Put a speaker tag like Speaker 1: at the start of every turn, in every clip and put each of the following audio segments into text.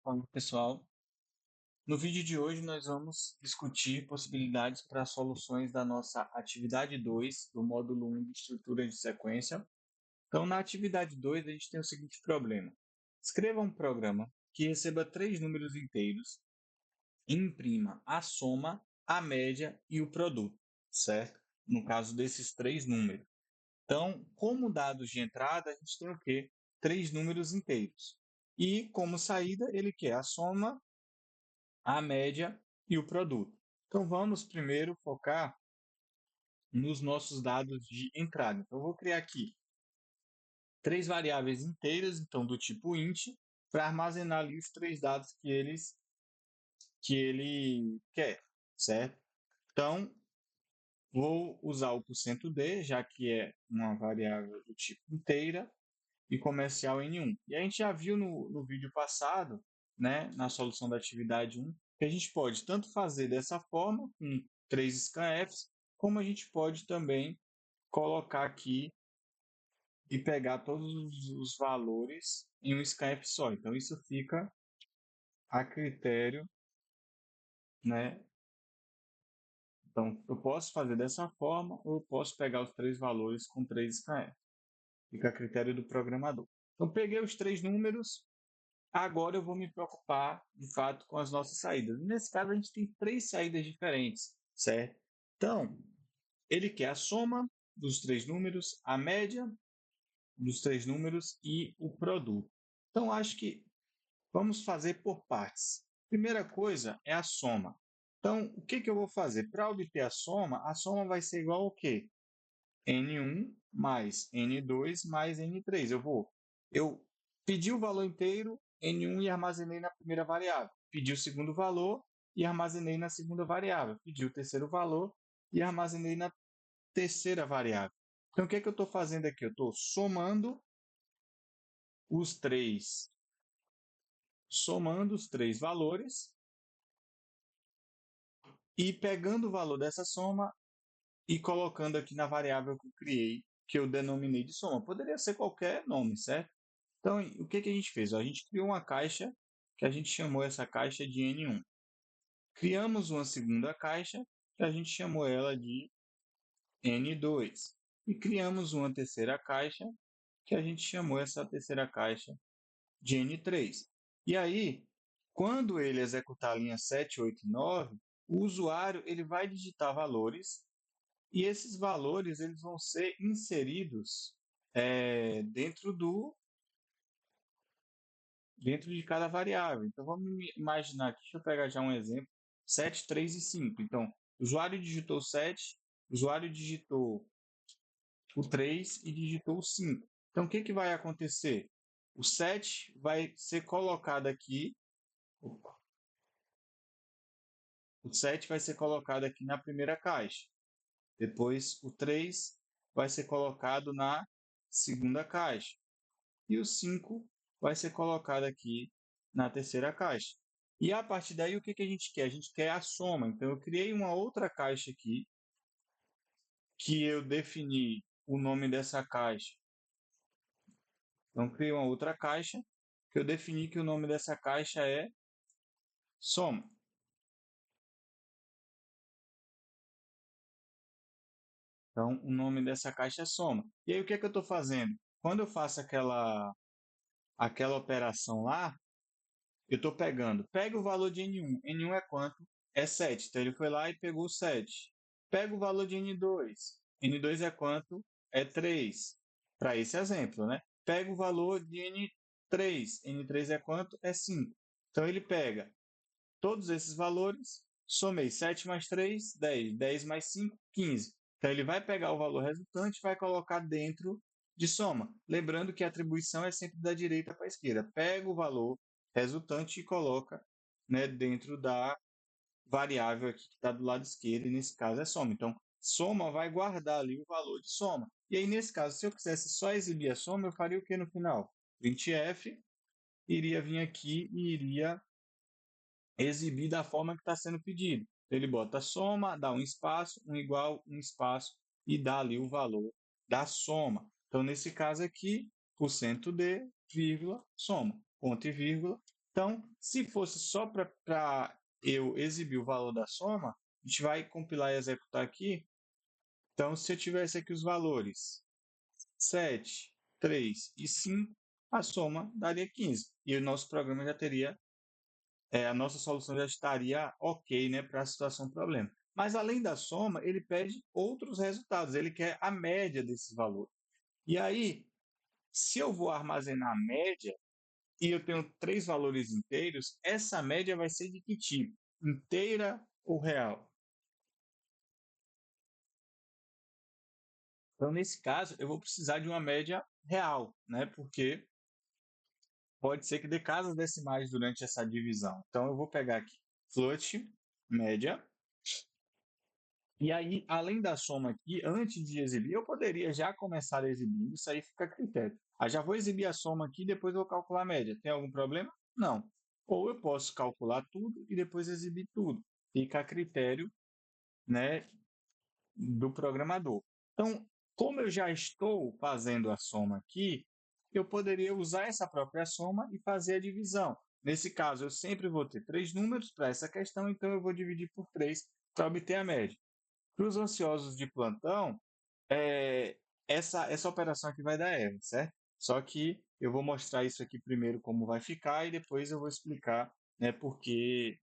Speaker 1: Fala, pessoal. No vídeo de hoje, nós vamos discutir possibilidades para soluções da nossa atividade 2 do módulo 1 de estrutura de sequência. Então, na atividade 2, a gente tem o seguinte problema. Escreva um programa que receba 3 números inteiros e imprima a soma, a média e o produto, certo? No caso desses 3 números. Então, como dados de entrada, a gente tem o quê? 3 números inteiros. E como saída, ele quer a soma, a média e o produto. Então, vamos primeiro focar nos nossos dados de entrada. Então, eu vou criar aqui 3 variáveis inteiras, então do tipo int, para armazenar ali os 3 dados que ele quer, certo? Então, vou usar o %d, já que é uma variável do tipo inteira, e comercial N1. E a gente já viu no vídeo passado, né, na solução da atividade 1, que a gente pode tanto fazer dessa forma, com 3 scanfs, como a gente pode também colocar aqui e pegar todos os valores em um scanf só. Então, isso fica a critério, né? Então, eu posso fazer dessa forma ou eu posso pegar os 3 valores com 3 scanfs. Fica a critério do programador. Então, peguei os 3 números. Agora eu vou me preocupar, de fato, com as nossas saídas. Nesse caso, a gente tem 3 saídas diferentes, certo? Então, ele quer a soma dos 3 números, a média dos 3 números e o produto. Então, acho que vamos fazer por partes. Primeira coisa é a soma. Então, o que eu vou fazer? Para obter a soma vai ser igual ao quê? N1 mais N2 mais N3. Eu pedi o valor inteiro, N1, e armazenei na primeira variável. Pedi o segundo valor e armazenei na segunda variável. Pedi o terceiro valor e armazenei na terceira variável. Então, o que eu estou fazendo aqui? Eu estou somando os três valores e pegando o valor dessa soma e colocando aqui na variável que eu criei, que eu denominei de soma. Poderia ser qualquer nome, certo? Então, o que a gente fez? A gente criou uma caixa que a gente chamou essa caixa de N1. Criamos uma segunda caixa que a gente chamou ela de N2. E criamos uma terceira caixa que a gente chamou essa terceira caixa de N3. E aí, quando ele executar a linha 7, 8 e 9, o usuário ele vai digitar valores e esses valores eles vão ser inseridos dentro dentro de cada variável. Então, vamos imaginar aqui, deixa eu pegar já um exemplo, 7, 3 e 5. Então, o usuário digitou 7, o usuário digitou o 3 e digitou o 5. Então, o que vai acontecer? O 7 vai ser colocado aqui, o 7 vai ser colocado aqui na primeira caixa. Depois, o 3 vai ser colocado na segunda caixa. E o 5 vai ser colocado aqui na terceira caixa. E a partir daí, o que a gente quer? A gente quer a soma. Então, eu criei uma outra caixa aqui, que eu defini o nome dessa caixa. Então, criei uma outra caixa, que eu defini que o nome dessa caixa é soma. Então, o nome dessa caixa é soma. E aí, o que eu estou fazendo? Quando eu faço aquela operação lá, eu estou pega o valor de N1. N1 é quanto? É 7. Então, ele foi lá e pegou 7. Pega o valor de N2. N2 é quanto? É 3. Para esse exemplo, né? Pega o valor de N3. N3 é quanto? É 5. Então, ele pega todos esses valores, somei 7 mais 3, 10. 10 mais 5, 15. Então, ele vai pegar o valor resultante e vai colocar dentro de soma. Lembrando que a atribuição é sempre da direita para a esquerda. Pega o valor resultante e coloca, né, dentro da variável aqui que está do lado esquerdo, e nesse caso é soma. Então, soma vai guardar ali o valor de soma. E aí, nesse caso, se eu quisesse só exibir a soma, eu faria o que no final? Printf, iria vir aqui e iria exibir da forma que está sendo pedido. Ele bota soma, dá um espaço, um igual, um espaço e dá ali o valor da soma. Então, nesse caso aqui, %d, vírgula, soma, ponto e vírgula. Então, se fosse só para eu exibir o valor da soma, a gente vai compilar e executar aqui. Então, se eu tivesse aqui os valores 7, 3 e 5, a soma daria 15. E o nosso programa já teria, a nossa solução já estaria ok, né, para a situação problema. Mas além da soma, ele pede outros resultados, ele quer a média desses valores. E aí, se eu vou armazenar a média e eu tenho três valores inteiros, essa média vai ser de que tipo? Inteira ou real? Então, nesse caso, eu vou precisar de uma média real, né? Porque pode ser que dê casas decimais durante essa divisão. Então, eu vou pegar aqui float, média, e aí, além da soma aqui, antes de exibir, eu poderia já começar exibindo, isso aí fica a critério. Já vou exibir a soma aqui, depois eu vou calcular a média. Tem algum problema? Não. Ou eu posso calcular tudo e depois exibir tudo. Fica a critério, né, do programador. Então, como eu já estou fazendo a soma aqui, eu poderia usar essa própria soma e fazer a divisão. Nesse caso, eu sempre vou ter três números para essa questão, então eu vou dividir por 3 para obter a média. Para os ansiosos de plantão, essa operação aqui vai dar erro, certo? Só que eu vou mostrar isso aqui primeiro como vai ficar e depois eu vou explicar, né, porque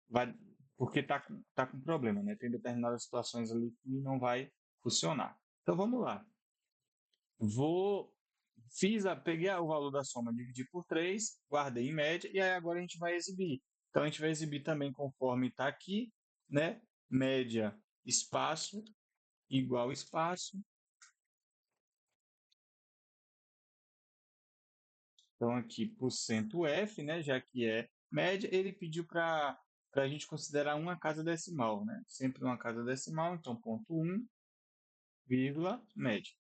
Speaker 1: vai, porque tá com problema, né? Tem determinadas situações ali que não vai funcionar. Então vamos lá. Vou peguei o valor da soma, dividi por 3, guardei em média e aí agora a gente vai exibir. Então a gente vai exibir também conforme está aqui, né? Média espaço igual espaço. Então aqui por cento %F, né? Já que é média, ele pediu para a gente considerar uma casa decimal, né? Sempre uma casa decimal, então ponto 1, vírgula, média.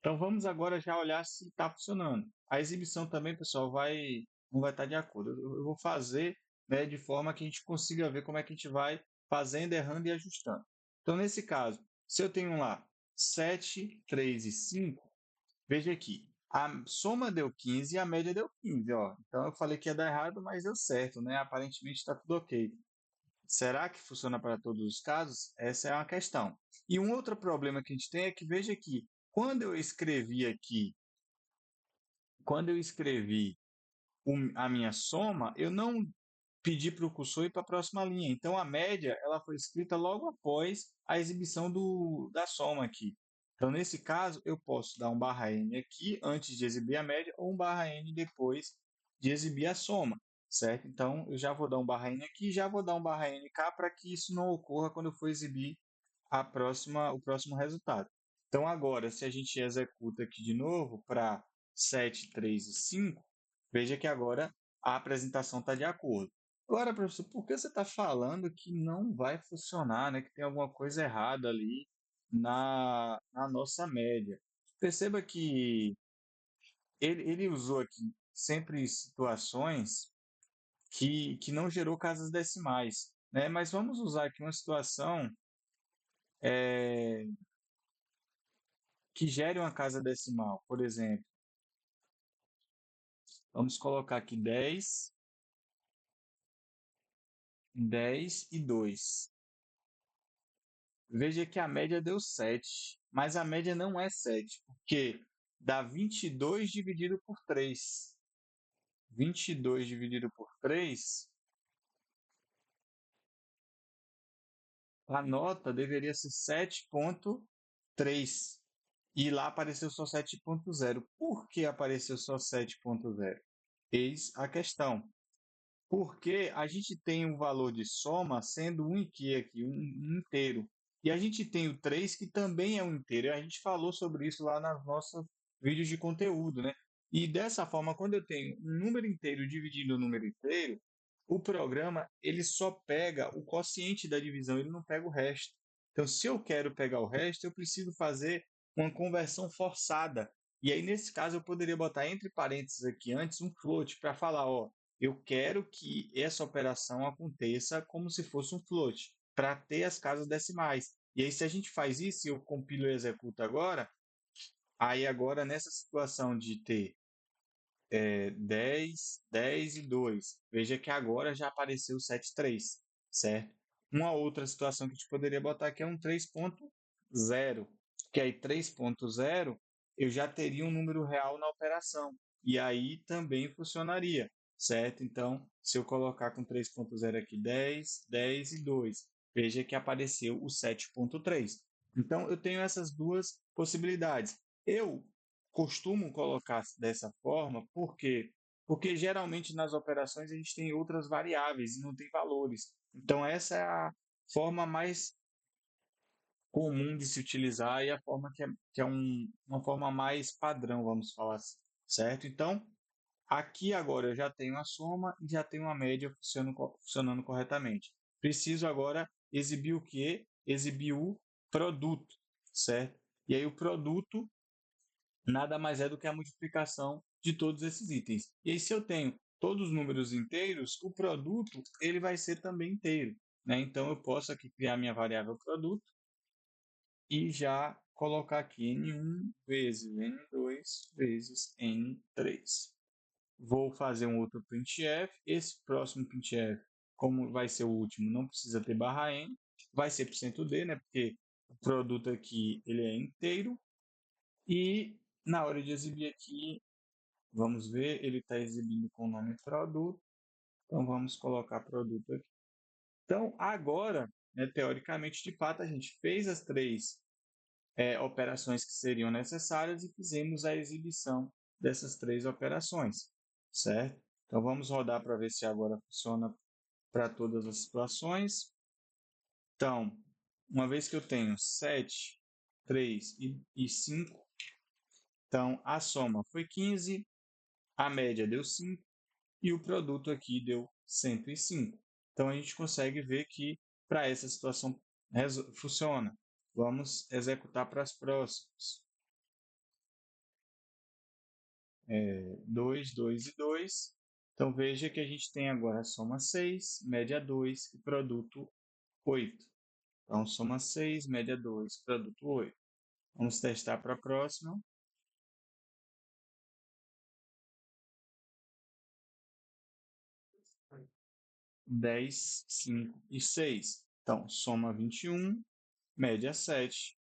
Speaker 1: Então vamos agora já olhar se está funcionando. A exibição também, pessoal, não vai estar de acordo. Eu vou fazer, né, de forma que a gente consiga ver como é que a gente vai fazendo, errando e ajustando. Então, nesse caso, se eu tenho lá 7, 3 e 5, veja aqui. A soma deu 15 e a média deu 15. Ó. Então eu falei que ia dar errado, mas deu certo, né? Aparentemente está tudo ok. Será que funciona para todos os casos? Essa é uma questão. E um outro problema que a gente tem é que, veja aqui, quando eu escrevi aqui, quando eu escrevi a minha soma, eu não pedi para o cursor ir para a próxima linha. Então, a média ela foi escrita logo após a exibição da soma aqui. Então, nesse caso, eu posso dar um barra N aqui antes de exibir a média ou um barra N depois de exibir a soma, certo? Então, eu já vou dar um barra N aqui e já vou dar um barra N cá para que isso não ocorra quando eu for exibir o próximo resultado. Então, agora, se a gente executa aqui de novo para 7, 3 e 5, veja que agora a apresentação está de acordo. Agora, professor, por que você está falando que não vai funcionar, né? Que tem alguma coisa errada ali na nossa média? Perceba que ele usou aqui sempre situações que não gerou casas decimais, né? Mas vamos usar aqui uma situação é, que gere uma casa decimal. Por exemplo, vamos colocar aqui 10, 10 e 2. Veja que a média deu 7, mas a média não é 7, porque dá 22 dividido por 3. 22 dividido por 3, a nota deveria ser 7,3. E lá apareceu só 7,0. Por que apareceu só 7,0? Eis a questão. Porque a gente tem um valor de soma sendo um aqui, um inteiro. E a gente tem o 3 que também é um inteiro. A gente falou sobre isso lá nas nossas vídeos de conteúdo, né? E dessa forma, quando eu tenho um número inteiro dividindo o número inteiro, o programa ele só pega o quociente da divisão, ele não pega o resto. Então, se eu quero pegar o resto, eu preciso fazer uma conversão forçada. E aí, nesse caso, eu poderia botar entre parênteses aqui antes um float para falar, ó, eu quero que essa operação aconteça como se fosse um float, para ter as casas decimais. E aí, se a gente faz isso, e eu compilo e executo agora, aí agora nessa situação de ter 10, 10 e 2. Veja que agora já apareceu o 7, 3, certo? Uma outra situação que a gente poderia botar aqui é um 3.0, que aí 3.0 eu já teria um número real na operação, e aí também funcionaria, certo? Então, se eu colocar com 3.0 aqui 10, 10 e 2, veja que apareceu o 7.3. Então, eu tenho essas duas possibilidades. Eu costumo colocar dessa forma, por quê? Porque geralmente nas operações a gente tem outras variáveis e não tem valores. Então, essa é a forma mais comum de se utilizar e a forma que é uma forma mais padrão, vamos falar assim, certo? Então, aqui agora eu já tenho a soma e já tenho a média funcionando corretamente. Preciso agora exibir o quê? Exibir o produto, certo? E aí o produto nada mais é do que a multiplicação de todos esses itens. E aí, se eu tenho todos os números inteiros, o produto ele vai ser também inteiro, né? Então, eu posso aqui criar minha variável produto e já colocar aqui N1 vezes N2 vezes N3. Vou fazer um outro printf. Esse próximo printf, como vai ser o último, não precisa ter barra N, vai ser %D, né? Porque o produto aqui ele é inteiro. E na hora de exibir aqui, vamos ver, ele está exibindo com o nome produto. Então, vamos colocar produto aqui. Então, agora, né, teoricamente, de fato, a gente fez as três operações que seriam necessárias e fizemos a exibição dessas três operações, certo? Então, vamos rodar para ver se agora funciona para todas as situações. Então, uma vez que eu tenho 7, 3 e 5, então a soma foi 15, a média deu 5 e o produto aqui deu 105. Então, a gente consegue ver que para essa situação funciona. Vamos executar para as próximas. 2, 2 e 2. Então, veja que a gente tem agora a soma 6, média 2 e produto 8. Então, soma 6, média 2, produto 8. Vamos testar para a próxima. 10, 5 e 6. Então, soma 21, média 7,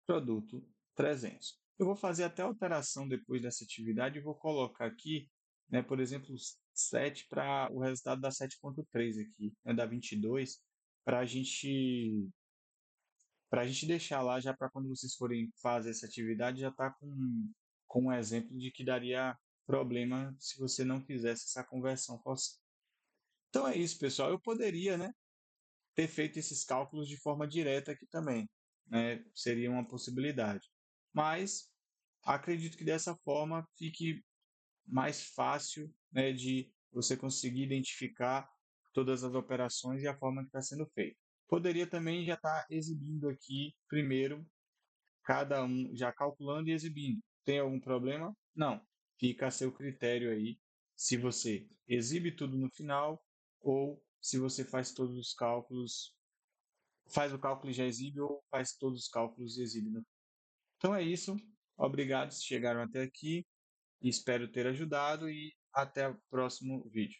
Speaker 1: produto 300. Eu vou fazer até alteração depois dessa atividade e vou colocar aqui, né, por exemplo, 7 para o resultado da 7.3 aqui, né, da 22, para a gente deixar lá já para quando vocês forem fazer essa atividade já está com um exemplo de que daria problema se você não fizesse essa conversão forçada. Então é isso, pessoal. Eu poderia, né, ter feito esses cálculos de forma direta aqui também, né? Seria uma possibilidade. Mas acredito que dessa forma fique mais fácil, né, de você conseguir identificar todas as operações e a forma que está sendo feita. Poderia também já estar exibindo aqui primeiro cada um, já calculando e exibindo. Tem algum problema? Não. Fica a seu critério aí se você exibe tudo no final ou se você faz todos os cálculos, faz o cálculo e já exibe ou faz todos os cálculos e exibe. Então é isso. Obrigado se chegaram até aqui. Espero ter ajudado e até o próximo vídeo.